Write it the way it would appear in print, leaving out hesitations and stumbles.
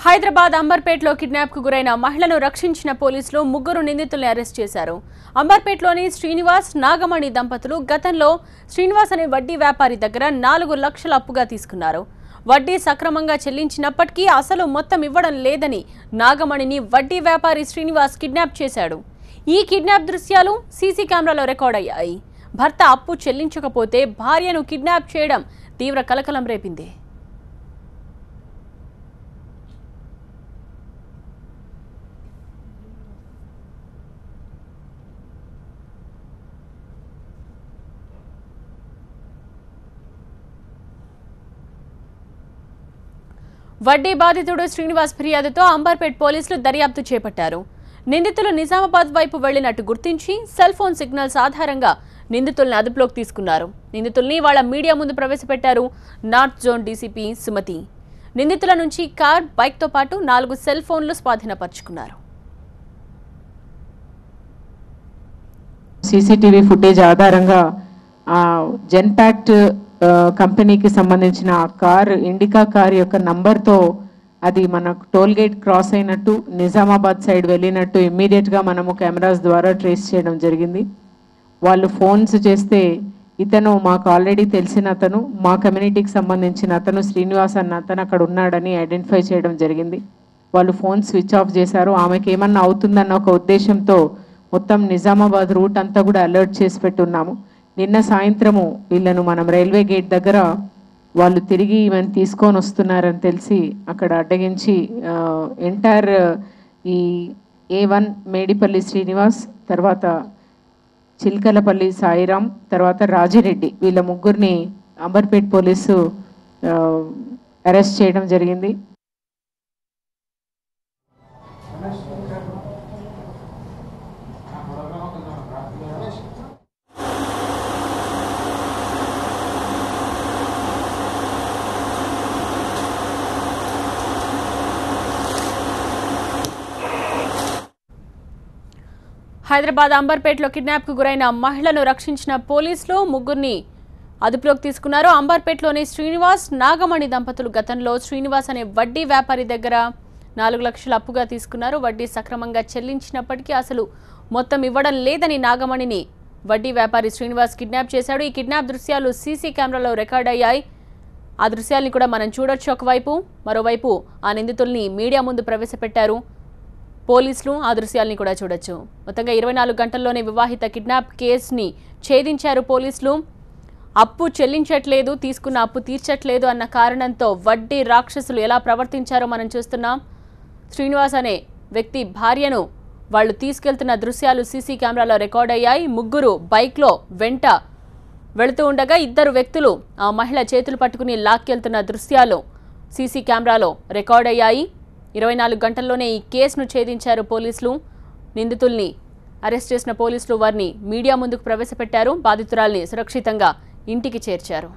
Hyderabad అంబర్పేటలో kidnap కు గురైన మహిళను రక్షించిన పోలీసులు ముగ్గురు నిందితుల్ని అరెస్ట్ చేశారు. అంబర్పేటలోని శ్రీనివాస్ నాగమణి దంపతులు గతంలో శ్రీనివాస్ అనే వడ్డీ వ్యాపారి దగ్గర 4 లక్షల అప్పుగా తీసుకున్నారు. వడ్డీ సక్రమంగా చెల్లించినప్పటికీ అసలు మొత్తం ఇవ్వడం లేదని నాగమణిని వడ్డీ వ్యాపారి శ్రీనివాస్ కిడ్నాప్ చేశాడు. ఈ కిడ్నాప్ దృశ్యాలు సీసీ కెమెరాలో రికార్డ్ అయ్యాయి. భర్త అప్పు చెల్లించకపోతే భార్యను కిడ్నాప్ చేయడం తీవ్ర కలకలం రేపింది. వడ్డీ బాధితుడు శ్రీనివాస్ ఫిర్యాదుతో అంబర్పేట్ పోలీసులు దర్యాప్తు చేపట్టారు. నిందితులు నిజామాబాద్ వైపు వెళ్లినట్టు గుర్తించి సెల్ ఫోన్ సిగ్నల్స్ ఆధారంగా నిందితుల్ని అదుపులోకి తీసుకున్నారు. నిందితుల్ని వాళ్ళ మీడియా ముందు ప్రవేశపెట్టారు నార్త్ జోన్ డీసీపీ సుమతి. నిందితుల నుంచి కార్, బైక్తో పాటు 4 సెల్ ఫోన్లు స్వాధీనపరుచుకున్నారు. సీసీటీవీ ఫుటేజ్ ఆధారంగా జెన్పాక్ట్ కంపెనీకి సంబంధించిన కార్, ఇండికా కార్ యొక్క నంబర్తో అది మనకు టోల్ గేట్ క్రాస్ అయినట్టు, నిజామాబాద్ సైడ్ వెళ్ళినట్టు ఇమ్మీడియట్గా మనము కెమెరాస్ ద్వారా ట్రేస్ చేయడం జరిగింది. వాళ్ళు ఫోన్స్ చేస్తే ఇతను మాకు ఆల్రెడీ తెలిసిన అతను, మా కమ్యూనిటీకి సంబంధించిన అతను, శ్రీనివాస్ అన్న అతను అక్కడ ఉన్నాడని ఐడెంటిఫై చేయడం జరిగింది. వాళ్ళు ఫోన్ స్విచ్ ఆఫ్ చేశారు. ఆమెకి ఏమన్నా అవుతుందన్న ఒక ఉద్దేశంతో మొత్తం నిజామాబాద్ రూట్ అంతా కూడా అలర్ట్ చేసి పెట్టున్నాము. నిన్న సాయంత్రము వీళ్ళను మనం రైల్వే గేట్ దగ్గర వాళ్ళు తిరిగి ఈమెను తీసుకొని వస్తున్నారని తెలిసి అక్కడ అడ్డగించి ఎంటైర్ ఈ A1 మేడిపల్లి శ్రీనివాస్, తర్వాత చిల్కలపల్లి సాయిరాం, తర్వాత రాజిరెడ్డి, వీళ్ళ ముగ్గురిని అంబర్పేట్ పోలీసు అరెస్ట్ చేయడం జరిగింది. హైదరాబాద్ అంబర్పేటలో కిడ్నాప్ కు గురైన మహిళను రక్షించిన పోలీసులు ముగ్గురిని అదుపులోకి తీసుకున్నారు. అంబర్పేటలోని శ్రీనివాస్, నాగమణి దంపతులు గతంలో శ్రీనివాస్ అనే వడ్డీ వ్యాపారి దగ్గర 4 లక్షల అప్పుగా తీసుకున్నారు. వడ్డీ సక్రమంగా చెల్లించినప్పటికీ అసలు మొత్తం ఇవ్వడం లేదని నాగమణిని వడ్డీ వ్యాపారి శ్రీనివాస్ కిడ్నాప్ చేశాడు. ఈ కిడ్నాప్ దృశ్యాలు సీసీ కెమెరాలో రికార్డ్ అయ్యాయి. ఆ దృశ్యాల్ని కూడా మనం చూడొచ్చు. ఒకవైపు, మరోవైపు ఆ నిందితుల్ని మీడియా ముందు ప్రవేశపెట్టారు పోలీసులు. ఆ దృశ్యాల్ని కూడా చూడొచ్చు. మొత్తంగా 24 గంటల్లోనే వివాహిత కిడ్నాప్ కేసుని ఛేదించారు పోలీసులు. అప్పు చెల్లించట్లేదు, తీసుకున్న అప్పు తీర్చట్లేదు అన్న కారణంతో వడ్డీ రాక్షసులు ఎలా ప్రవర్తించారో మనం చూస్తున్నాం. శ్రీనివాస్ అనే వ్యక్తి భార్యను వాళ్ళు తీసుకెళ్తున్న దృశ్యాలు సీసీ కెమెరాలో రికార్డ్ అయ్యాయి. ముగ్గురు బైక్లో వెంట వెళుతూ ఉండగా 2 వ్యక్తులు ఆ మహిళ చేతులు పట్టుకుని లాక్కెళ్తున్న దృశ్యాలు సీసీ కెమెరాలో రికార్డ్ అయ్యాయి. 24 గంటల్లోనే ఈ కేసును ఛేదించారు పోలీసులు. నిందితుల్ని అరెస్ట్ చేసిన పోలీసులు వారిని మీడియా ముందుకు ప్రవేశపెట్టారు. బాధితురాల్ని సురక్షితంగా ఇంటికి చేర్చారు.